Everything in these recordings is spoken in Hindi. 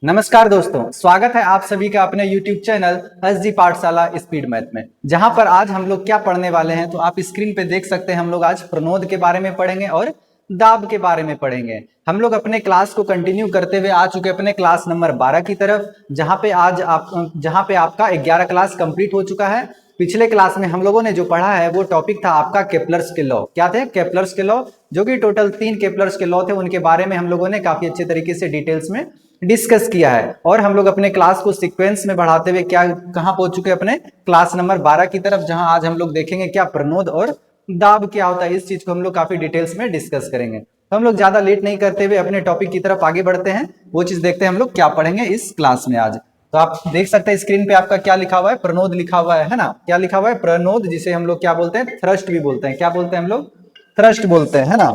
नमस्कार दोस्तों, स्वागत है आप सभी का अपने YouTube चैनल एसजी पाठशाला स्पीड मैथ में। जहां पर आज हम लोग क्या पढ़ने वाले हैं तो आप स्क्रीन पे देख सकते हैं। हम लोग आज प्रणोद के बारे में पढ़ेंगे और दाब के बारे में पढ़ेंगे। हम लोग अपने क्लास को कंटिन्यू करते हुए आ चुके अपने क्लास नंबर 12 की तरफ, जहां पे आपका 11 क्लास कंप्लीट हो चुका है। पिछले क्लास में हम लोगों ने जो पढ़ा है वो टॉपिक था आपका केपलर्स के लॉ। क्या थे? केपलर्स के लॉ, जो कि टोटल 3 केपलर्स के लॉ थे। उनके बारे में हम लोगों ने काफी अच्छे तरीके से डिटेल्स में डिस्कस किया है। और हम लोग अपने क्लास को सीक्वेंस में बढ़ाते हुए कहां पहुंच चुके हैं? अपने क्लास नंबर 12 की तरफ, जहां आज हम लोग देखेंगे क्या प्रणोद और दाब क्या होता है। इस चीज को हम लोग काफी डिटेल्स में डिस्कस करेंगे। तो हम लोग ज्यादा लेट नहीं करते हुए अपने टॉपिक की तरफ आगे बढ़ते हैं। वो चीज देखते हैं हम लोग क्या पढ़ेंगे इस क्लास में आज। तो आप देख सकते हैं स्क्रीन पे आपका क्या लिखा हुआ है, प्रणोद लिखा हुआ है ना। क्या लिखा हुआ है? प्रणोद, जिसे हम लोग क्या बोलते हैं? थ्रस्ट भी बोलते हैं। क्या बोलते हैं हम लोग? थ्रस्ट बोलते हैं, है ना।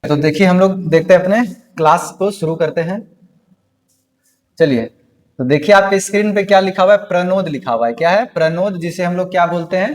तो देखिए हम लोग देखते हैं, अपने क्लास को शुरू करते हैं। चलिए, तो देखिए आपके स्क्रीन पे क्या लिखा हुआ है? प्रणोद लिखा हुआ है। क्या है? प्रणोद, जिसे हम लोग क्या बोलते हैं?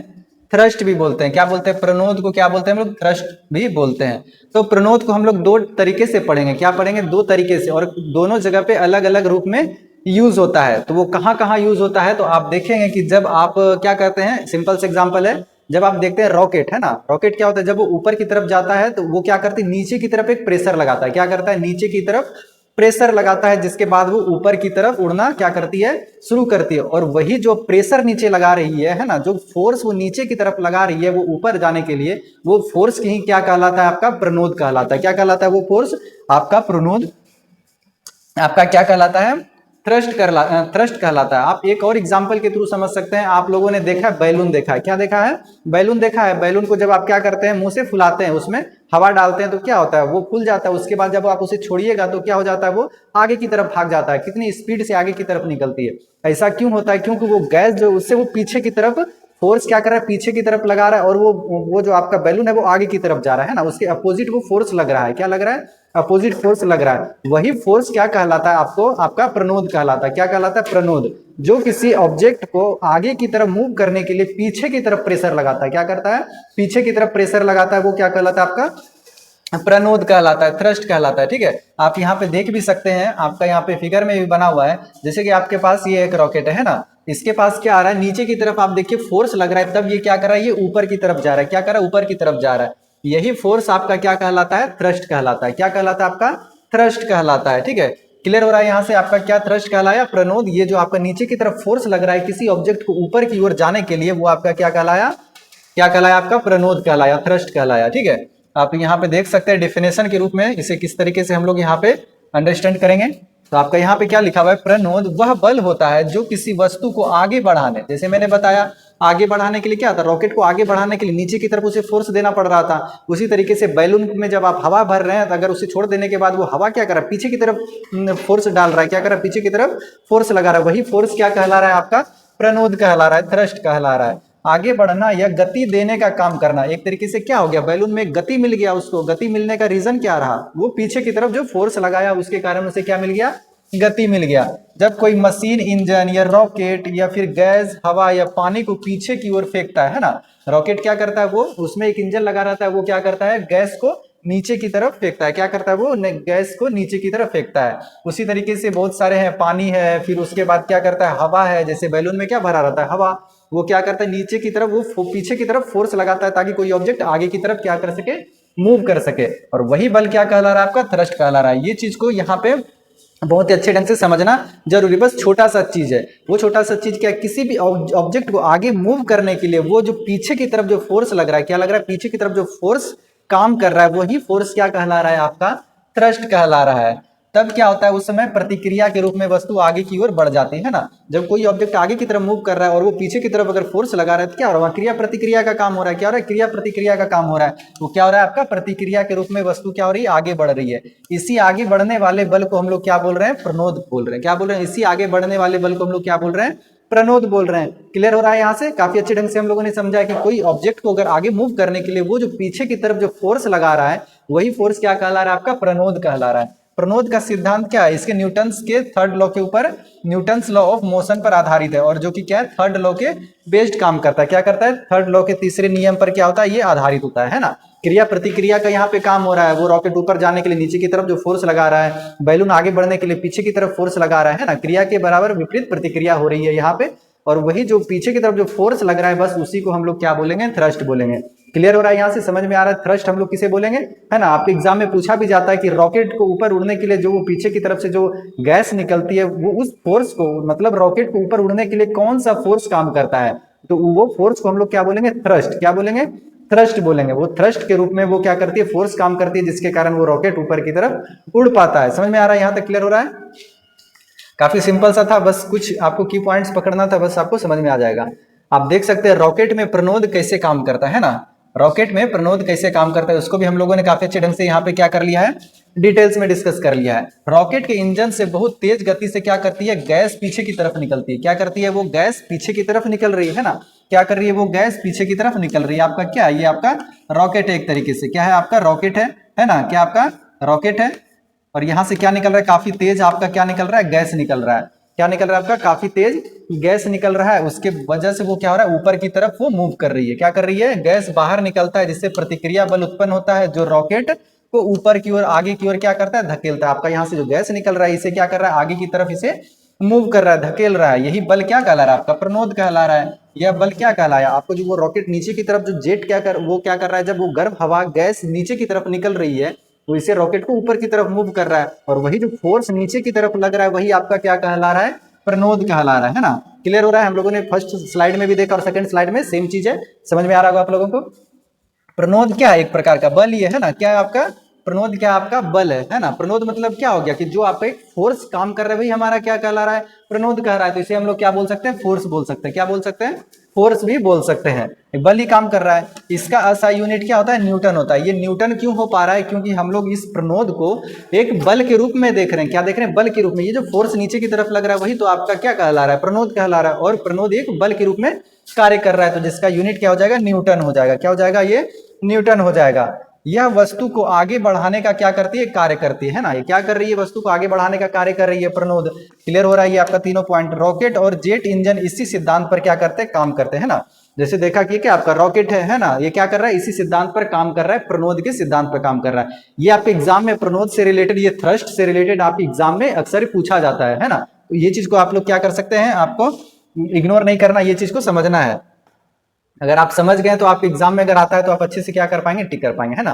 थ्रस्ट भी बोलते हैं। क्या बोलते हैं? प्रणोद को क्या बोलते हैं हम लोग? थ्रस्ट भी बोलते हैं। तो प्रणोद को हम लोग दो तरीके से पढ़ेंगे। क्या पढ़ेंगे? दो तरीके से, और दोनों जगह पे अलग अलग रूप में यूज होता है। तो वो कहाँ कहाँ यूज होता है तो आप देखेंगे कि जब आप क्या करते हैं, सिंपल से एग्जाम्पल है, जब आप देखते हैं रॉकेट, है ना। रॉकेट क्या होता है? जब वो ऊपर की तरफ जाता है तो वो क्या करती है? नीचे की तरफ एक प्रेशर लगाता है। क्या करता है? नीचे की तरफ प्रेशर लगाता है, जिसके बाद वो ऊपर की तरफ उड़ना क्या करती है? शुरू करती है। और वही जो प्रेशर नीचे लगा रही है ना, जो फोर्स वो नीचे की तरफ लगा रही है वो ऊपर जाने के लिए, वो फोर्स ही क्या कहलाता है? आपका प्रणोद कहलाता है। क्या कहलाता है वो फोर्स? आपका प्रणोद आपका क्या कहलाता है? थ्रस्ट कहलाता है। आप एक और एग्जांपल के थ्रू समझ सकते हैं। आप लोगों ने देखा है, बैलून देखा है। क्या देखा है? बैलून देखा है। बैलून को जब आप क्या करते हैं? मुंह से फुलाते हैं, उसमें हवा डालते हैं तो क्या होता है? वो फूल जाता है। उसके बाद जब आप उसे छोड़िएगा तो क्या हो जाता है? वो आगे की तरफ भाग जाता है। कितनी स्पीड से आगे की तरफ निकलती है। ऐसा क्यों होता है? क्योंकि वो गैस जो उससे वो पीछे की तरफ फोर्स क्या कर रहा है? पीछे की तरफ लगा रहा है, और वो जो आपका बैलून है वो आगे की तरफ जा रहा है ना। उसके अपोजिट वो फोर्स लग रहा है। क्या लग रहा है? अपोजिट फोर्स लग रहा है। वही फोर्स क्या कहलाता है? आपको आपका प्रणोद कहलाता है। क्या कहलाता है? प्रणोद। जो किसी ऑब्जेक्ट को आगे की तरफ मूव करने के लिए पीछे की तरफ प्रेशर लगाता है। क्या करता है? पीछे की तरफ प्रेशर लगाता है। वो क्या कहलाता है? आपका प्रणोद कहलाता है, थ्रस्ट कहलाता है। ठीक है, आप यहाँ पे देख भी सकते हैं, आपका यहाँ पे फिगर में भी बना हुआ है। जैसे कि आपके पास ये एक रॉकेट है ना, इसके पास क्या आ रहा है? नीचे की तरफ आप देखिए फोर्स लग रहा है, तब ये क्या कर रहा है? ये ऊपर की तरफ जा रहा है। क्या कर रहा है? ऊपर की तरफ जा रहा है। यही फोर्स आपका क्या कहलाता है? थ्रस्ट कहलाता है। क्या कहलाता है? आपका थ्रस्ट कहलाता है। ठीक है, क्लियर हो रहा है यहाँ से? आपका क्या थ्रस्ट कहलाया? प्रणोद। ये जो आपका नीचे की तरफ फोर्स लग रहा है किसी ऑब्जेक्ट को ऊपर की ओर जाने के लिए, वो आपका क्या कहलाया? क्या कहलाया? आपका प्रणोद कहलाया, थ्रस्ट कहलाया। ठीक है, आप यहाँ पे देख सकते हैं डेफिनेशन के रूप में इसे किस तरीके से हम लोग यहाँ पे अंडरस्टैंड करेंगे। तो आपका यहाँ पे क्या लिखा हुआ है? प्रणोद वह बल होता है जो किसी वस्तु को आगे बढ़ाने, जैसे मैंने बताया, आगे बढ़ाने के लिए क्या था? रॉकेट को आगे बढ़ाने के लिए नीचे की तरफ उसे फोर्स देना पड़ रहा था। उसी तरीके से बैलून में जब आप हवा भर रहे हैं तो अगर उसे छोड़ देने के बाद वो हवा क्या कर रहा है? पीछे की तरफ फोर्स डाल रहा है। क्या कर रहा है? पीछे की तरफ फोर्स लगा रहा है। वही फोर्स क्या कहला रहा है? आपका प्रणोद कहला रहा है, थ्रस्ट कहला रहा है। आगे बढ़ना या गति देने का काम करना। एक तरीके से क्या हो गया? बैलून में गति मिल गया उसको। गति मिलने का रीजन क्या रहा? वो पीछे की तरफ जो फोर्स लगाया उसके कारण उसे क्या मिल गया? गति मिल गया। जब कोई मशीन, इंजन या रॉकेट या फिर गैस, हवा या पानी को पीछे की ओर फेंकता है ना, रॉकेट क्या करता है? वो उसमें एक इंजन लगा रहता है, वो क्या करता है? गैस को नीचे की तरफ फेंकता है। क्या करता है? वो गैस को नीचे की तरफ फेंकता है। उसी तरीके से बहुत सारे हैं, पानी है, फिर उसके बाद क्या करता है? हवा है। जैसे बैलून में क्या भरा रहता है? हवा। वो क्या करता है? नीचे की तरफ वो पीछे की तरफ फोर्स लगाता है ताकि कोई ऑब्जेक्ट आगे की तरफ क्या कर सके? मूव कर सके। और वही बल क्या कहला रहा है? आपका थ्रस्ट कहला रहा है। ये चीज को यहाँ पे बहुत ही अच्छे ढंग से समझना जरूरी। बस छोटा सा चीज है, वो छोटा सा चीज क्या है? किसी भी ऑब्जेक्ट को आगे मूव करने के लिए वो जो पीछे की तरफ जो फोर्स लग रहा है, क्या लग रहा है? पीछे की तरफ जो फोर्स काम कर रहा है, वही फोर्स क्या कहला रहा है? आपका थ्रस्ट कहला रहा है। तब क्या होता है? उस समय प्रतिक्रिया के रूप में वस्तु आगे की ओर बढ़ जाती है ना। जब कोई ऑब्जेक्ट आगे की तरफ मूव कर रहा है और वो पीछे की तरफ अगर फोर्स लगा रहा है तो क्या हो रहा है? क्रिया प्रतिक्रिया का काम हो रहा है। क्या हो रहा है? क्रिया प्रतिक्रिया का काम हो रहा है। वो क्या हो रहा है? आपका प्रतिक्रिया के रूप में वस्तु क्या हो रही है? आगे बढ़ रही है। इसी आगे बढ़ने वाले बल को हम लोग क्या बोल रहे हैं? प्रणोद बोल रहे हैं। क्या बोल रहे हैं? इसी आगे बढ़ने वाले बल को हम लोग क्या बोल रहे हैं? प्रणोद बोल रहे हैं। क्लियर हो रहा है यहाँ से? काफी अच्छे ढंग से हम लोगों ने समझा कि कोई ऑब्जेक्ट को अगर आगे मूव करने के लिए वो जो पीछे की तरफ जो फोर्स लगा रहा है, वही फोर्स क्या कहला रहा है? आपका प्रणोद कहला रहा है। प्रणोद का सिद्धांत क्या है, इसके न्यूटन्स के थर्ड लॉ के ऊपर, न्यूटन्स लॉ ऑफ मोशन पर आधारित है, और जो कि क्या है, थर्ड लॉ के बेस्ड काम करता है। क्या करता है, थर्ड लॉ के तीसरे नियम पर क्या होता है, ये आधारित होता है ना। क्रिया प्रतिक्रिया का यहाँ पे काम हो रहा है। वो रॉकेट ऊपर जाने के लिए नीचे की तरफ जो फोर्स लगा रहा है, बैलून आगे बढ़ने के लिए पीछे की तरफ फोर्स लगा रहा है ना। क्रिया के बराबर विपरीत प्रतिक्रिया हो रही है यहाँ पे, और वही जो पीछे की तरफ जो फोर्स लग रहा है, बस उसी को हम लोग क्या बोलेंगे, थ्रस्ट बोलेंगे। क्लियर हो रहा है, यहाँ से समझ में आ रहा है थ्रस्ट हम लोग किसे बोलेंगे, है ना। आपके एग्जाम में पूछा भी जाता है कि रॉकेट को ऊपर उड़ने के लिए जो वो पीछे की तरफ से जो गैस निकलती है, वो उस फोर्स को, मतलब रॉकेट को ऊपर उड़ने के लिए कौन सा फोर्स काम करता है, तो वो फोर्स को हम लोग क्या बोलेंगे, थ्रस्ट। क्या बोलेंगे, थ्रस्ट बोलेंगे। वो थ्रस्ट के रूप में वो क्या करती है, फोर्स काम करती है, जिसके कारण वो रॉकेट ऊपर की तरफ उड़ पाता है। समझ में आ रहा है, यहाँ तक क्लियर हो रहा है। काफी सिंपल सा था, बस कुछ आपको की पॉइंट्स पकड़ना था, बस आपको समझ में आ जाएगा। आप देख सकते हैं रॉकेट में प्रणोद कैसे काम करता है ना। रॉकेट में प्रणोद कैसे काम करता है उसको भी हम लोगों ने काफी अच्छे ढंग से यहाँ पे क्या कर लिया है, डिटेल्स में डिस्कस कर लिया है। रॉकेट के इंजन से बहुत तेज गति से क्या करती है, गैस पीछे की तरफ निकलती है। क्या करती है, वो गैस पीछे की तरफ निकल रही है ना। क्या कर रही है, वो गैस पीछे की तरफ निकल रही है। आपका क्या है, ये आपका रॉकेट है एक तरीके से। क्या है, आपका रॉकेट है ना। क्या आपका रॉकेट है, और यहां से क्या निकल रहा है, काफी तेज आपका क्या निकल रहा है, गैस निकल रहा है। क्या निकल रहा है, आपका काफी तेज गैस निकल रहा है। उसके वजह से वो क्या हो रहा है, ऊपर की तरफ वो मूव कर रही है। क्या कर रही है, गैस बाहर निकलता है, जिससे प्रतिक्रिया बल उत्पन्न होता है, जो रॉकेट को ऊपर की ओर, आगे की ओर क्या करता है, धकेलता है। आपका यहाँ से जो गैस निकल रहा है, इसे क्या कर रहा है, आगे की तरफ इसे मूव कर रहा है, धकेल रहा है। यही बल क्या कहला रहा है, आपका प्रणोद कहला रहा है। यह बल क्या कहलाया आपको, जो वो रॉकेट नीचे की तरफ जो जेट वो क्या कर रहा है, जब वो गर्म हवा गैस नीचे की तरफ निकल रही है, तो इसे रॉकेट को ऊपर की तरफ मूव कर रहा है, और वही जो फोर्स नीचे की तरफ लग रहा है, वही आपका क्या कहला रहा है, प्रणोद कहला रहा है ना। क्लियर हो रहा है, हम लोगों ने फर्स्ट स्लाइड में भी देखा और सेकंड स्लाइड में सेम चीज है। समझ में आ रहा होगा आप लोगों को। प्रणोद क्या है, एक प्रकार का बल, ये है ना। क्या है आपका प्रणोद, क्या आपका बल है ना। प्रणोद मतलब क्या हो गया, कि जो आप एक फोर्स काम कर रहे हैं, वही हमारा क्या कहला रहा है, प्रणोद कह रहा है। तो इसे हम लोग क्या बोल सकते हैं, फोर्स बोल सकते हैं। क्या बोल सकते हैं, फोर्स भी बोल सकते हैं। बल ही काम कर रहा है। इसका एसआई यूनिट क्या होता है, न्यूटन होता है। ये न्यूटन क्यों हो पा रहा है, क्योंकि हम लोग इस प्रणोद को एक बल के रूप में देख रहे हैं। क्या देख रहे हैं, बल के रूप में। ये जो फोर्स नीचे की तरफ लग रहा है, वही तो आपका क्या कहला रहा है, प्रणोद कहला रहा है। और प्रणोद एक बल के रूप में कार्य कर रहा है, तो जिसका यूनिट क्या हो जाएगा, न्यूटन हो जाएगा। क्या हो जाएगा, ये न्यूटन हो जाएगा। यह वस्तु को आगे बढ़ाने का क्या करती है, कार्य करती है ना। ये क्या कर रही है, वस्तु को आगे बढ़ाने का कार्य कर रही है, प्रणोद। क्लियर हो रहा है, ये आपका तीनों पॉइंट। रॉकेट और जेट इंजन इसी सिद्धांत पर क्या करते हैं, काम करते हैं ना। जैसे देखा कि क्या आपका रॉकेट है ना, ये क्या कर रहा है, इसी सिद्धांत पर काम कर रहा है, प्रणोद के सिद्धांत पर काम कर रहा है। ये आपके एग्जाम में प्रणोद से रिलेटेड, ये थ्रस्ट से रिलेटेड आपके एग्जाम में अक्सर पूछा जाता है ना। तो ये चीज को आप लोग क्या कर सकते हैं, आपको इग्नोर नहीं करना, ये चीज को समझना है। अगर आप समझ गए तो आपके एग्जाम में अगर आता है तो आप अच्छे से क्या कर पाएंगे, टिक कर पाएंगे, है ना।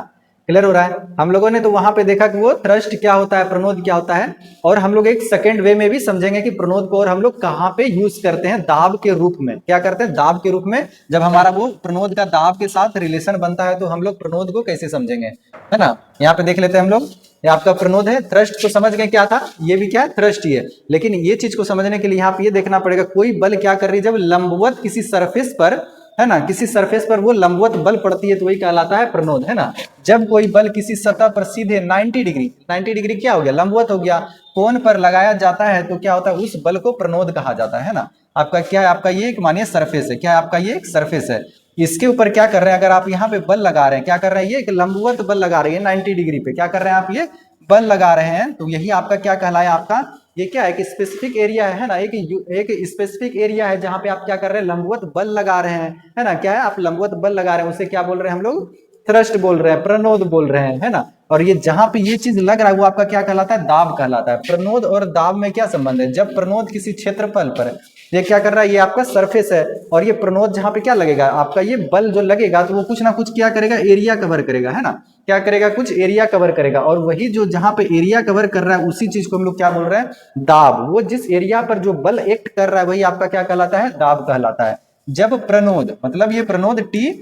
क्लियर हो रहा है। हम लोगों ने तो वहां पे देखा कि वो थ्रस्ट क्या होता है, प्रणोद क्या होता है, और हम लोग एक सेकंड वे में भी समझेंगे कि प्रणोद को और हम लोग कहाँ पे यूज करते हैं, दाब के रूप में। क्या करते हैं, दाब के रूप में। जब हमारा वो प्रणोद का दाब के साथ रिलेशन बनता है, तो हम लोग प्रणोद को कैसे समझेंगे, है ना। यहाँ पे देख लेते हैं हम लोग। ये आपका प्रणोद है, थ्रस्ट को समझ गए क्या था, ये भी क्या है, थ्रस्ट ही है। लेकिन ये चीज को समझने के लिए यहाँ पे ये देखना पड़ेगा, कोई बल क्या कर रही है, जब लंबवत किसी सरफेस पर, है ना, किसी सरफेस पर वो लंबवत बल पड़ती है, तो वही कहलाता है प्रणोद, है ना। जब कोई बल किसी सतह पर सीधे 90 डिग्री, 90 डिग्री क्या हो गया, लंबवत हो गया, कोण पर लगाया जाता है, तो क्या होता है, उस बल को प्रणोद कहा जाता है ना। आपका क्या है, आपका ये एक मानिए सरफेस है। क्या है, आपका ये एक सरफेस है। इसके ऊपर क्या कर रहे हैं, अगर आप यहाँ पे बल लगा रहे हैं, क्या कर रहे हैं, ये एक लंबवत बल लगा रहे हैं 90 डिग्री पे। क्या कर रहे हैं आप, ये बल लगा रहे हैं, तो यही आपका क्या कहलाया, आपका ये क्या है, एक स्पेसिफिक एरिया है ना। एक स्पेसिफिक एरिया है जहां पे आप क्या कर रहे हैं, लंबवत बल लगा रहे हैं, है ना। क्या है, आप लंबवत बल लगा रहे हैं, उसे क्या बोल रहे हैं हम लोग, थ्रस्ट बोल रहे हैं, प्रणोद बोल रहे हैं, है ना। और ये जहां पे ये चीज लग रहा है, वो आपका क्या कहलाता है, दाब कहलाता है। प्रणोद और दाब में क्या संबंध है, जब प्रणोद किसी क्षेत्रफल पर, ये क्या कर रहा है, ये आपका सरफेस है, और ये प्रणोद जहां पे क्या लगेगा, आपका ये बल जो लगेगा, तो वो कुछ ना कुछ क्या करेगा, एरिया कवर करेगा, है ना। क्या करेगा, कुछ एरिया कवर करेगा। और वही जो जहां पे एरिया कवर कर रहा है, उसी चीज को हम लोग क्या बोल रहे हैं, दाब। वो जिस एरिया पर जो बल एक्ट कर रहा है, वही आपका क्या कहलाता है, दाब कहलाता है। जब प्रणोद, मतलब ये प्रणोद टी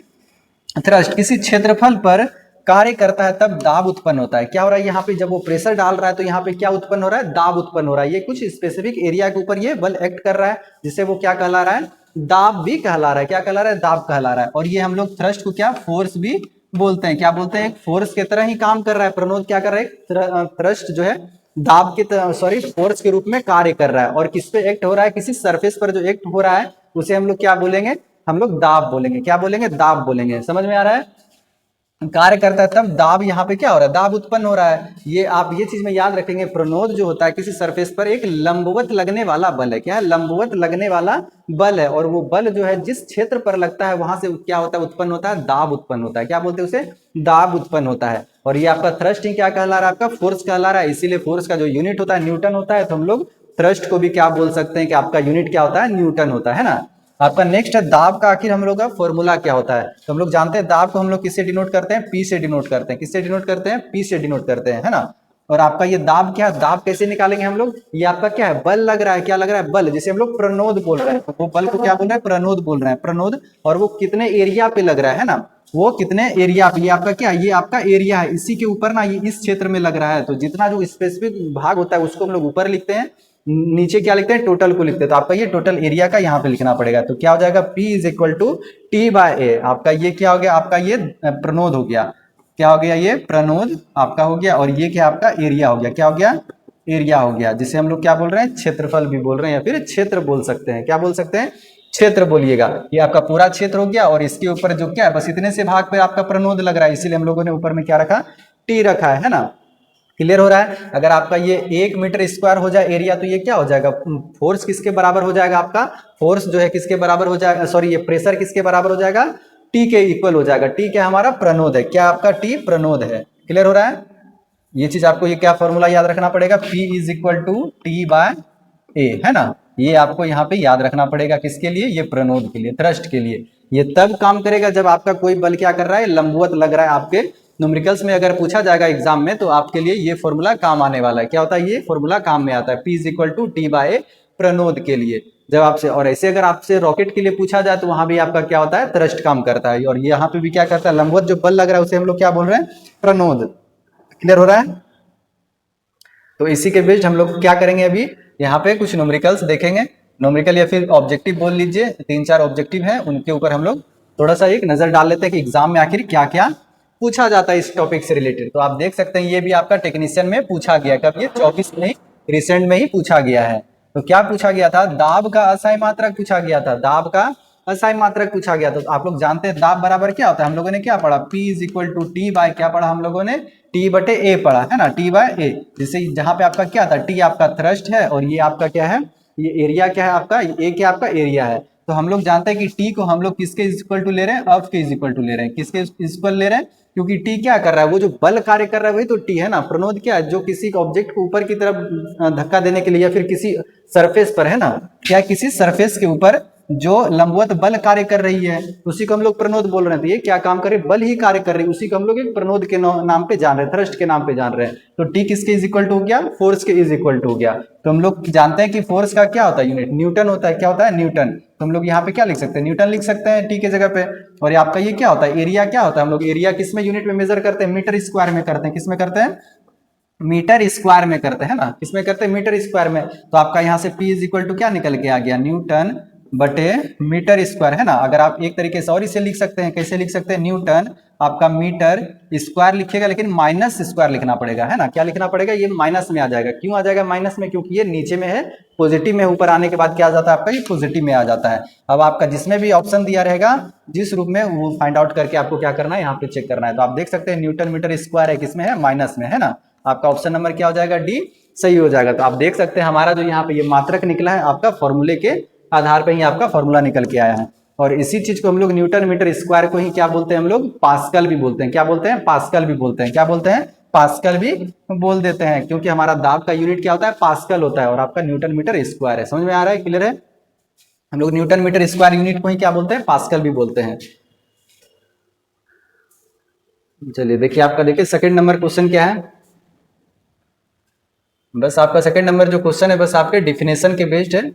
थ्रस्ट किसी क्षेत्रफल पर कार्य करता है, तब दाब उत्पन्न होता है। क्या हो रहा है, यहाँ पे जब वो प्रेशर डाल रहा है, तो यहाँ पे क्या उत्पन्न हो रहा है, दाब उत्पन्न हो रहा है। ये कुछ स्पेसिफिक एरिया के ऊपर ये बल एक्ट कर रहा है, जिससे वो क्या कहला रहा है, दाब भी कहला रहा है। क्या कहला रहा है, दाब कहला रहा है। और ये हम लोग थ्रस्ट को क्या, फोर्स भी बोलते हैं। क्या बोलते हैं, फोर्स की तरह ही काम कर रहा है। प्रणोद क्या कर रहा है, थ्रस्ट जो है दाब के सॉरी फोर्स के रूप में कार्य कर रहा है। और किस पे एक्ट हो रहा है, किसी सरफेस पर जो एक्ट हो रहा है, उसे हम लोग क्या बोलेंगे, हम लोग दाब बोलेंगे। क्या बोलेंगे, दाब बोलेंगे। समझ में आ रहा है। कार्य करता है तब दाब यहाँ पे क्या हो रहा है, दाब उत्पन्न हो रहा है। ये आप ये चीज में याद रखेंगे, प्रणोद जो होता है किसी सरफेस पर एक लंबवत लगने वाला बल है। क्या है, लंबवत लगने वाला बल है, और वो बल जो है जिस क्षेत्र पर लगता है वहां से क्या होता है, उत्पन्न होता है, दाब उत्पन्न होता है। क्या बोलते हैं उसे, दाब उत्पन्न होता है। और ये आपका थ्रस्टिंग क्या कहला रहा है, आपका फोर्स कहला रहा है। इसीलिए फोर्स का जो यूनिट होता है न्यूटन होता है, तो हम लोग थ्रस्ट को भी क्या बोल सकते हैं कि आपका यूनिट क्या होता है, न्यूटन होता है ना। आपका नेक्स्ट है दाब का आखिर हम लोग का फॉर्मूला क्या होता है। तो हम लोग जानते हैं दाब को हम लोग किससे डिनोट करते हैं, पी से डिनोट करते हैं। किससे डिनोट करते हैं, पी से डिनोट करते हैं, है ना। और आपका ये दाब क्या है, दाब कैसे निकालेंगे हम लोग, ये आपका क्या है, बल लग रहा है। क्या लग रहा है, बल, जिसे हम लोग प्रणोद बोल रहे हैं। वो बल को क्या बोल रहे हैं, प्रणोद बोल रहे हैं, प्रणोद। और वो कितने एरिया पे लग रहा है ना, वो कितने एरिया पे, ये आपका क्या, ये आपका एरिया है, इसी के ऊपर ना, ये इस क्षेत्र में लग रहा है। तो जितना जो स्पेसिफिक भाग होता है उसको हम लोग ऊपर लिखते हैं, नीचे क्या लिखते हैं, टोटल को लिखते हैं। तो आपका ये टोटल एरिया का यहाँ पे लिखना पड़ेगा। तो क्या हो जाएगा, P is equal to T by A. आपका ये क्या हो गया, आपका ये प्रणोद हो गया। क्या हो गया, ये प्रणोद आपका हो गया। और ये क्या आपका एरिया हो गया, क्या हो गया, एरिया हो गया, जिसे हम लोग क्या बोल रहे हैं, क्षेत्रफल भी बोल रहे हैं, या फिर क्षेत्र बोल सकते हैं। क्या बोल सकते हैं, क्षेत्र बोलिएगा। ये आपका पूरा क्षेत्र हो गया, और इसके ऊपर जो क्या है, बस इतने से भाग पे आपका प्रणोद लग रहा है, इसीलिए हम लोगों ने ऊपर में क्या रखा, टी रखा है ना। क्लियर हो रहा है। अगर आपका ये 1 मीटर स्क्वायर हो जाए एरिया, तो ये क्या हो जाएगा, फोर्स किसके बराबर हो जाएगा, आपका फोर्स जो है किसके बराबर हो जाएगा, सॉरी ये प्रेशर किसके बराबर हो जाएगा, टी के इक्वल हो जाएगा। टी क्या हमारा प्रणोद है, क्या आपका टी प्रणोद है। क्लियर हो रहा है। ये चीज आपको ये क्या फॉर्मूला याद रखना पड़ेगा, P is equal to T by A, है ना। ये आपको यहाँ पे याद रखना पड़ेगा, किसके लिए, ये प्रणोद के लिए, थ्रस्ट के लिए। ये तब काम करेगा जब आपका कोई बल क्या कर रहा है, लंबवत लग रहा है। आपके न्यूमेरिकल्स में अगर पूछा जाएगा एग्जाम में, तो आपके लिए ये फॉर्मूला काम आने वाला है। क्या होता है, ये फॉर्मूला काम में आता है, P is equal to T by A, प्रणोद के लिए जब आपसे। और ऐसे अगर आपसे रॉकेट के लिए पूछा जाए, तो वहां भी आपका क्या होता है, थ्रस्ट काम करता है। और यहाँ पे भी क्या करता है, लंबवत जो बल लग रहा है उसे हम लोग क्या बोल रहे हैं, प्रणोद। क्लियर हो रहा है। तो इसी के बेस्ड हम लोग क्या करेंगे, अभी यहाँ पे कुछ न्यूमेरिकल्स देखेंगे। न्यूमेरिकल या फिर ऑब्जेक्टिव बोल लीजिए, 3-4 ऑब्जेक्टिव हैं, उनके ऊपर हम लोग थोड़ा सा एक नजर डाल लेते हैं कि एग्जाम में आखिर क्या क्या पूछा जाता है इस टॉपिक से रिलेटेड। तो आप देख सकते हैं ये भी आपका टेक्नीशियन में पूछा गया, कब, ये 24 में रिसेंट में ही पूछा गया है। तो क्या पूछा गया था, दाब का असाई मात्रक पूछा गया था, दाब का असाई मात्रक पूछा गया। तो आप लोग जानते हैं दाब बराबर क्या होता है, हम लोगों ने क्या पढ़ा, P is equal to T by, क्या पढ़ा हम लोगों ने, टी बटे ए पढ़ा है ना, टी बाय ए। जिससे जहां पे आपका क्या था, टी आपका थ्रस्ट है, और ये आपका क्या है, ये एरिया क्या है आपका, ए क्या आपका एरिया है। तो हम लोग जानते हैं कि टी को हम लोग किसके इज इक्वल टू ले रहे हैं, अर्थ के इज इक्वल टू ले रहे हैं। किसके इक्वल ले रहे हैं, क्योंकि टी क्या कर रहा है, वो जो बल कार्य कर रहा है वही तो टी है ना। प्रणोद क्या है, जो किसी ऑब्जेक्ट को ऊपर की तरफ धक्का देने के लिए, या फिर किसी सरफेस पर, है ना, क्या किसी सरफेस के ऊपर जो लंबवत बल कार्य कर रही है, उसी को हम लोग प्रणोद बोल रहे हैं। तो ये क्या काम कर रही है, बल ही कार्य कर रही है, उसी को हम लोग एक प्रणोद के नाम पे जान रहे हैं, थ्रस्ट के नाम पे जान रहे हैं। तो टी किसके इज इक्वल टू हो गया, फोर्स के इज इक्वल टू हो गया। तो हम लोग जानते हैं कि फोर्स का क्या होता है यूनिट, न्यूटन होता है। क्या होता है, न्यूटन। तो हम लोग यहाँ पे क्या लिख सकते हैं, न्यूटन लिख सकते हैं टी के जगह पे। और आपका ये क्या होता है, एरिया क्या होता है, हम लोग एरिया किस में यूनिट में मेजर करते हैं, मीटर स्क्वायर में करते हैं। किस में करते हैं, मीटर स्क्वायर में करते हैं ना, किसमें करते हैं, मीटर स्क्वायर में। तो आपका यहाँ से P इज इक्वल टू क्या निकल के आ गया, न्यूटन बटे मीटर स्क्वायर, है ना। अगर आप एक तरीके से और इसे लिख सकते हैं, कैसे लिख सकते हैं, न्यूटन आपका मीटर स्क्वायर लिखिएगा, लेकिन माइनस स्क्वायर लिखना पड़ेगा, है ना। क्या लिखना पड़ेगा, ये माइनस में आ जाएगा। क्यों आ जाएगा माइनस में, क्योंकि ये नीचे में है, पॉजिटिव में ऊपर आने के बाद क्या आ जाता है आपका, ये पॉजिटिव में आ जाता है। अब आपका जिसमें भी ऑप्शन दिया रहेगा, जिस रूप में, वो फाइंड आउट करके आपको क्या करना है, यहाँ पे चेक करना है। तो आप देख सकते हैं न्यूटन मीटर स्क्वायर है, किसमें है, माइनस में, है ना। आपका ऑप्शन नंबर क्या हो जाएगा, डी सही हो जाएगा। तो आप देख सकते हैं हमारा जो यहाँ पे ये मात्रक निकला है, आपका फॉर्मूले के आधार पे ही आपका फॉर्मूला निकल के आया है। और इसी चीज को हम लोग न्यूटन मीटर स्क्वायर को ही क्या बोलते हैं, हम लोग पास्कल भी बोलते हैं। क्या बोलते हैं, पास्कल भी बोलते हैं। क्या बोलते हैं, पास्कल भी बोल देते हैं, क्योंकि हमारा दाब का यूनिट क्या होता है, पास्कल होता है, और आपका न्यूटन मीटर स्क्वायर है। समझ में आ रहा है, क्लियर है। हम लोग न्यूटन मीटर स्क्वायर यूनिट को ही क्या बोलते हैं, पास्कल भी बोलते हैं। चलिए देखिए, आपका देखिए सेकंड नंबर क्वेश्चन क्या है। बस आपका सेकंड नंबर जो क्वेश्चन है, बस आपके डिफिनेशन के बेस्ड है।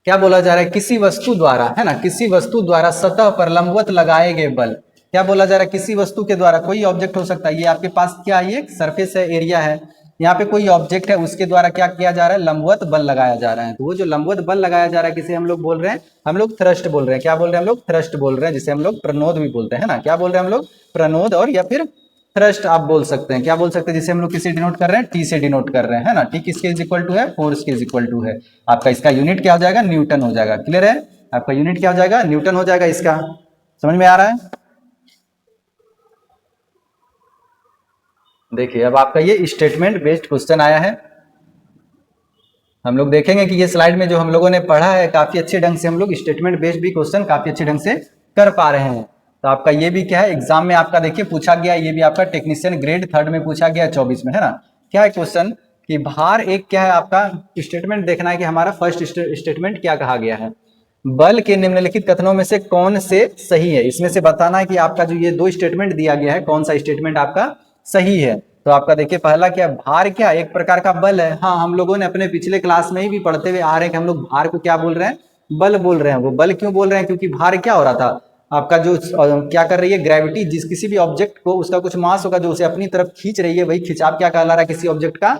क्या बोला जा रहा है, किसी वस्तु द्वारा, है ना, किसी वस्तु द्वारा सतह पर लंबवत लगाए गए बल। क्या बोला जा रहा है, किसी वस्तु के द्वारा, कोई ऑब्जेक्ट हो सकता है, ये आपके पास क्या है, ये सरफेस है, एरिया है, यहाँ पे कोई ऑब्जेक्ट है, उसके द्वारा क्या किया जा रहा है, लंबवत बल लगाया जा रहा है। तो वो जो लंबवत बल लगाया जा रहा है, किसे हम लोग बोल रहे हैं, हम लोग थ्रस्ट बोल रहे हैं। क्या बोल रहे हैं, हम लोग थ्रस्ट बोल रहे हैं, जिसे हम लोग प्रणोद भी बोलते हैं ना। क्या बोल रहे हैं हम लोग, प्रणोद, और या फिर थ्रस्ट आप बोल सकते हैं। क्या बोल सकते हैं, जिसे हम लोग किसे डिनोट कर रहे हैं, टी से डिनोट कर रहे हैं, है ना। टी किसके इज इक्वल टू है, फोर्स के इज इक्वल टू है। आपका इसका यूनिट क्या हो जाएगा, न्यूटन हो जाएगा। क्लियर है, आपका यूनिट क्या हो जाएगा, न्यूटन हो जाएगा इसका। समझ में आ रहा है। देखिए अब आपका ये स्टेटमेंट बेस्ड क्वेश्चन आया है। हम लोग देखेंगे कि ये स्लाइड में जो हम लोगों ने पढ़ा है काफी अच्छे ढंग से हम लोग स्टेटमेंट बेस्ड भी क्वेश्चन काफी अच्छे ढंग से कर पा रहे हैं। तो आपका ये भी क्या है एग्जाम में आपका देखिए पूछा गया, ये भी आपका टेक्नीशियन ग्रेड 3 में पूछा गया 24 में, है ना। क्या है क्वेश्चन कि भार एक क्या है आपका स्टेटमेंट देखना है कि हमारा फर्स्ट स्टेटमेंट क्या कहा गया है। बल के निम्नलिखित कथनों में से कौन से सही है, इसमें से बताना है कि आपका जो ये दो स्टेटमेंट दिया गया है कौन सा स्टेटमेंट आपका सही है। तो आपका देखिए पहला क्या, भार क्या एक प्रकार का बल है। हाँ, हम लोगों ने अपने पिछले क्लास में भी पढ़ते हुए आ रहे हैं कि हम लोग भार को क्या बोल रहे हैं, बल बोल रहे हैं। वो बल क्यों बोल रहे हैं, क्योंकि भार क्या हो रहा था आपका जो क्या कर रही है ग्रेविटी, जिस किसी भी ऑब्जेक्ट को उसका कुछ मास होगा जो उसे अपनी तरफ खींच रही है, वही खिंचाव क्या कहला रहा है, किसी ऑब्जेक्ट का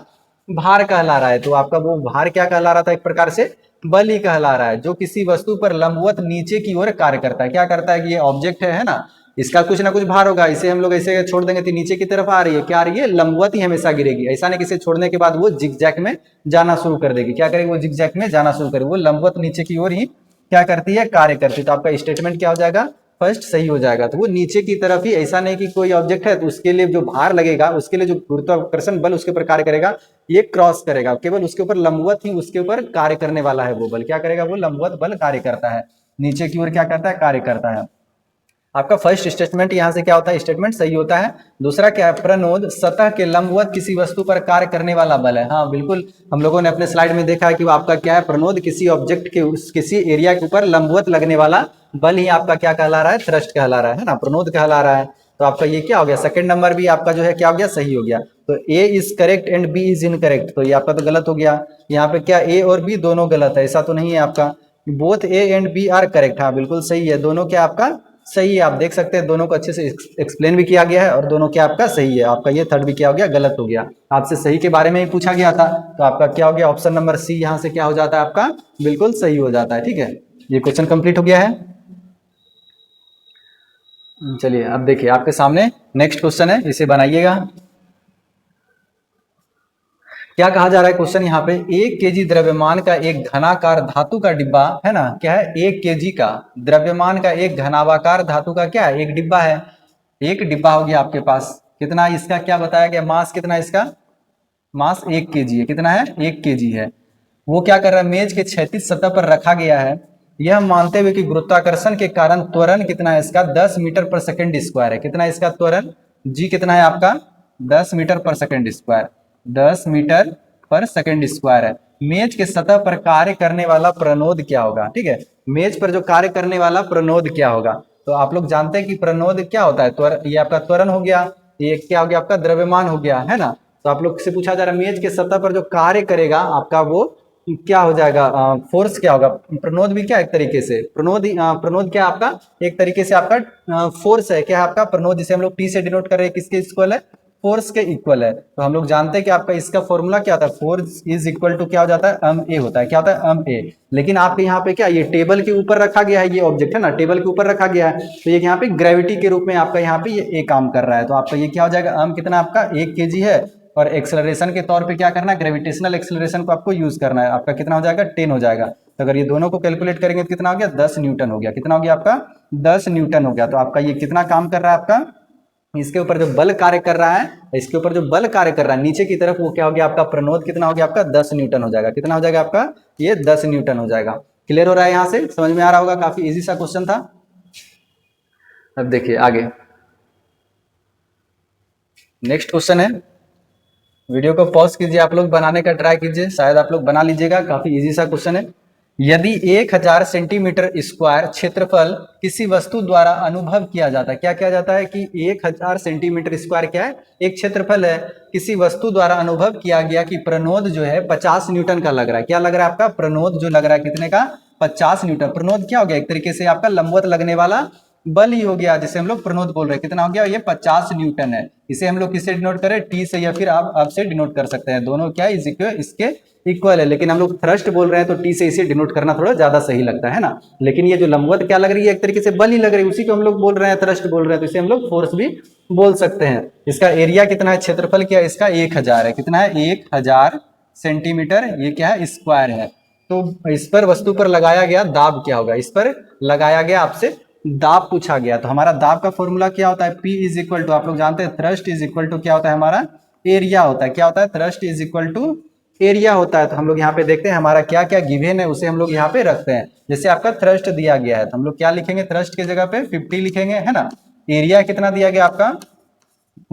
भार कहला रहा है। तो आपका वो भार क्या कहला रहा था, एक प्रकार से बल ही कहला रहा है, जो किसी वस्तु पर लंबवत नीचे की ओर कार्य करता है। क्या करता है कि ये ऑब्जेक्ट है ना, इसका कुछ ना कुछ भार होगा, इसे हम लोग ऐसे छोड़ देंगे तो नीचे की तरफ आ रही है, क्या आ रही है, लंबवत ही हमेशा गिरेगी। ऐसा नहीं कि इसे छोड़ने के बाद वो जिगजैग में जाना शुरू कर देगी। क्या करेगी, वो जिगजैग में जाना शुरू करेगी, वो लंबवत नीचे की ओर ही क्या करती है, कार्य करती है। तो आपका स्टेटमेंट क्या हो जाएगा, फर्स्ट सही हो जाएगा। तो वो नीचे की तरफ ही, ऐसा नहीं कि कोई ऑब्जेक्ट है तो उसके लिए जो भार लगेगा, उसके लिए जो गुरुत्वाकर्षण बल उसके ऊपर कार्य करेगा, ये क्रॉस करेगा, केवल उसके ऊपर लंबवत ही उसके ऊपर कार्य करने वाला है वो बल। क्या करेगा, वो लंबवत बल कार्य करता है, नीचे की ओर क्या करता है, कार्य करता है। आपका फर्स्ट स्टेटमेंट यहां से क्या होता है, स्टेटमेंट सही होता है। दूसरा क्या है, प्रणोद सतह के लंबवत किसी वस्तु पर कार्य करने वाला बल है। हाँ बिल्कुल, हम लोगों ने अपने स्लाइड में देखा है कि वो आपका क्या है, प्रणोद किसी ऑब्जेक्ट के किसी एरिया के ऊपर लंबवत लगने वाला बल ही आपका क्या कहला रहा है, थ्रस्ट कहला रहा है ना, प्रणोद कहला रहा है। तो आपका ये क्या हो गया, सेकंड नंबर भी आपका जो है क्या हो गया, सही हो गया। तो A is correct and B is incorrect, तो ये आपका तो गलत हो गया। यहाँ पे क्या ए और बी दोनों गलत है, ऐसा तो नहीं है आपका, both A and B are correct. हाँ बिल्कुल सही है, दोनों क्या आपका सही है। आप देख सकते हैं दोनों को अच्छे से एक्सप्लेन भी किया गया है और दोनों क्या आपका सही है। आपका ये थर्ड भी क्या हो गया, गलत हो गया। आपसे सही के बारे में ही पूछा गया था, तो आपका क्या हो गया, ऑप्शन नंबर सी यहाँ से क्या हो जाता है, आपका बिल्कुल सही हो जाता है। ठीक है, ये क्वेश्चन कंप्लीट हो गया है। चलिए अब देखिए आपके सामने नेक्स्ट क्वेश्चन है, इसे बनाइएगा। क्या कहा जा रहा है क्वेश्चन यहाँ पे, 1 kg द्रव्यमान का एक घनाकार धातु का डिब्बा है ना, क्या है 1 kg का द्रव्यमान का एक घनावाकार धातु का क्या है, एक डिब्बा है। एक डिब्बा हो गया आपके पास, कितना इसका क्या बताया गया, मास कितना इसका, मास 1 kg है। कितना है, 1 kg है। वो क्या कर रहा है, मेज के क्षैतिज सतह पर रखा गया है, यह मानते हुए कि गुरुत्वाकर्षण के कारण त्वरण कितना है इसका, 10 मीटर पर सेकंड स्क्वायर है। कितना है इसका त्वरण, जी कितना है आपका, 10 मीटर पर सेकंड स्क्वायर, 10 मीटर पर सेकंड स्क्वायर है। मेज के सतह पर कार्य करने वाला प्रणोद क्या होगा, ठीक है, मेज पर जो कार्य करने वाला प्रणोद क्या होगा। तो आप लोग जानते हैं कि प्रणोद क्या होता है, त्वरण, ये आपका त्वरण हो गया, ये क्या हो गया आपका द्रव्यमान हो गया, है ना। तो आप लोग से पूछा जा रहा है मेज के सतह पर जो कार्य करेगा आपका वो क्या हो जाएगा, फोर्स क्या होगा। प्रणोद भी क्या एक तरीके से, प्रणोद क्या आपका एक तरीके से आपका फोर्स है। क्या है आपका प्रणोद, जिसे हम लोग टी से डिनोट कर रहे हैं, किसके इक्वल है, फोर्स के इक्वल है। तो हम लोग जानते हैं कि आपका इसका फॉर्मूला क्या होता है, फोर्स इज इक्वल टू क्या हो जाता है, एम ए होता है। क्या होता है, एम ए। लेकिन आपके यहाँ पे क्या, ये टेबल के ऊपर रखा गया है, ये ऑब्जेक्ट है ना, टेबल के ऊपर रखा गया है, तो ये यहाँ पे ग्रेविटी के रूप में आपका यहाँ पे ये काम कर रहा है। तो आपका ये क्या हो जाएगा, एम कितना आपका 1 kg है, और एक्सेलरेशन के तौर पे क्या करना है, ग्रेविटेशनल एक्सेलरेशन को आपको यूज करना है। आपका कितना हो जाएगा, 10 हो जाएगा। तो अगर ये दोनों को कैलकुलेट करेंगे तो कितना हो गया, 10 न्यूटन हो गया। कितना हो गया आपका, 10 न्यूटन हो गया। तो आपका ये कितना काम कर रहा है, आपका इसके ऊपर जो बल कार्य कर रहा है, इसके ऊपर जो बल कार्य कर रहा है नीचे की तरफ, वो क्या हो गया आपका प्रणोद कितना हो गया आपका, 10 न्यूटन हो जाएगा। कितना हो जाएगा आपका, ये 10 न्यूटन हो जाएगा। क्लियर हो रहा है, यहां से समझ में आ रहा होगा, काफी इजी सा क्वेश्चन था। अब देखिए आगे नेक्स्ट क्वेश्चन है, वीडियो को पॉज कीजिए, आप लोग बनाने का ट्राई कीजिए, शायद आप लोग बना लीजिएगा, काफी इजी सा क्वेश्चन है। यदि 1000 सेंटीमीटर स्क्वायर क्षेत्रफल किसी वस्तु द्वारा अनुभव किया जाता है, क्या किया जाता है कि 1000 सेंटीमीटर स्क्वायर क्या है, एक क्षेत्रफल है, किसी वस्तु द्वारा अनुभव किया गया कि प्रणोद जो है 50 न्यूटन का लग रहा है। क्या लग रहा है आपका, प्रणोद जो लग रहा है कितने का, 50 न्यूटन। प्रणोद क्या हो गया, एक तरीके से आपका लंबवत लगने वाला बल ही हो गया, जिसे हम लोग प्रणोद बोल रहे हैं। कितना हो गया, ये 50 न्यूटन है। इसे हम लोग किससे डिनोट करें, टी से, या फिर आप से डिनोट कर सकते हैं, दोनों क्या इज इसके इक्वल है। लेकिन हम लोग थ्रस्ट बोल रहे हैं तो टी से इसे डिनोट करना थोड़ा ज्यादा सही लगता है ना। लेकिन ये जो लंबवत क्या लग रही है, एक तरीके से बल ही लग रही है, उसी को हम लोग बोल रहे हैं, थ्रस्ट बोल रहे हैं, तो इसे हम लोग फोर्स भी बोल सकते हैं। इसका एरिया कितना है, क्षेत्रफल क्या है इसका, 1000 है। कितना है, 1000 सेंटीमीटर, ये क्या है, स्क्वायर है। तो इस पर वस्तु पर लगाया गया दाब क्या होगा, इस पर लगाया गया आपसे दाब पूछा गया। तो हमारा दाब का फॉर्मूला क्या होता है, P इज इक्वल टू, आप लोग जानते हैं थ्रस्ट इज इक्वल टू क्या होता है हमारा, एरिया होता है। क्या होता है? Thrust is equal to area होता है। तो हम लोग यहाँ पे देखते हैं हमारा क्या क्या गिवन है, उसे हम लोग यहाँ पे रखते हैं। जैसे आपका थ्रस्ट दिया गया है तो हम लोग क्या लिखेंगे? थ्रस्ट की जगह पे 50 लिखेंगे, है ना। एरिया कितना दिया गया आपका?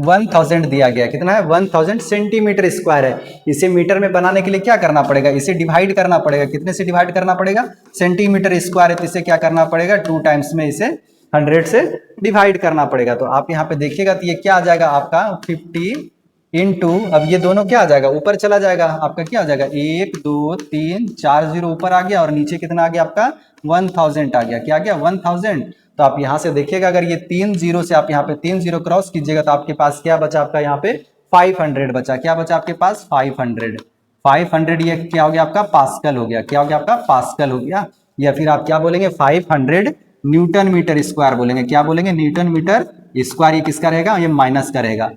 1000 दिया गया। कितना है? 1000 सेंटीमीटर स्क्वायर है। इसे मीटर में बनाने के लिए क्या करना पड़ेगा? इसे डिवाइड करना पड़ेगा। कितने से डिवाइड करना पड़ेगा? सेंटीमीटर स्क्वायर है तो इसे क्या करना पड़ेगा? 2 टाइम्स में इसे 100 से डिवाइड करना पड़ेगा। तो आप यहाँ पे देखिएगा तो ये क्या आ जाएगा आपका? 50 इंटू, अब ये दोनों क्या आ जाएगा? ऊपर चला जाएगा। आपका क्या आ जाएगा? 1 2 3 4 जीरो ऊपर आ गया और नीचे कितना आ गया आपका? 1000 आ गया। क्या आ गया? 1000। तो आप यहाँ से देखिएगा, अगर ये 3 जीरो से आप यहाँ पे 3 जीरो क्रॉस कीजिएगा तो आपके पास क्या बचा? आपका यहाँ पे 500 बचा। क्या बचा आपके पास? 500। 500 ये क्या हो गया आपका? पास्कल हो गया। क्या हो गया आपका? पास्कल हो गया। या फिर आप क्या बोलेंगे? 500 न्यूटन मीटर स्क्वायर बोलेंगे। क्या बोलेंगे? Newton metre square. ये किसका रहेगा? ये माइनस का रहेगा।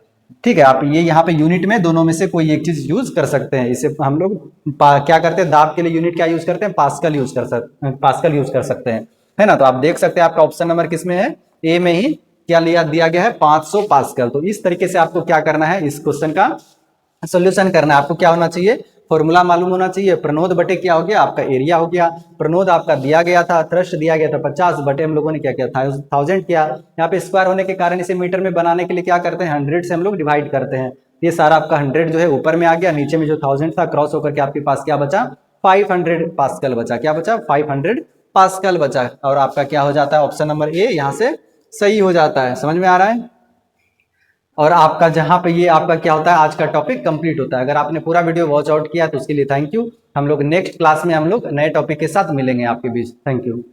ठीक है, आप ये यहाँ पे यूनिट में दोनों में से कोई एक चीज यूज कर सकते हैं। इसे हम लोग क्या करते हैं? दाब के लिए यूनिट क्या यूज करते हैं? पास्कल यूज कर सकते हैं, है ना। तो आप देख सकते हैं आपका ऑप्शन नंबर किस में है? ए में ही क्या दिया गया है? 500 पास्कल। तो इस तरीके से आपको क्या करना है? इस क्वेश्चन का सोल्यूशन करना है। आपको क्या होना चाहिए? फॉर्मूला मालूम होना चाहिए। प्रणोद बटे क्या हो गया? आपका एरिया हो गया। प्रणोद आपका दिया गया था, थ्रस्ट दिया गया था 50 बटे हम लोगों ने क्या किया? 1000 किया। यहाँ पे स्क्वायर होने के कारण इसे मीटर में बनाने के लिए क्या करते हैं? 100 से हम लोग डिवाइड करते हैं। ये सारा आपका 100 जो है ऊपर में आ गया, नीचे में जो 1000 था क्रॉस होकर के आपके पास क्या बचा? 500 पास्कल बचा। क्या बचा? 500 पास्कल बचा। और आपका क्या हो जाता है? ऑप्शन नंबर ए यहाँ से सही हो जाता है। समझ में आ रहा है? और आपका जहां पे ये आपका क्या होता है? आज का टॉपिक कंप्लीट होता है। अगर आपने पूरा वीडियो वॉच आउट किया तो उसके लिए थैंक यू। हम लोग नेक्स्ट क्लास में हम लोग नए टॉपिक के साथ मिलेंगे आपके बीच। Thank you.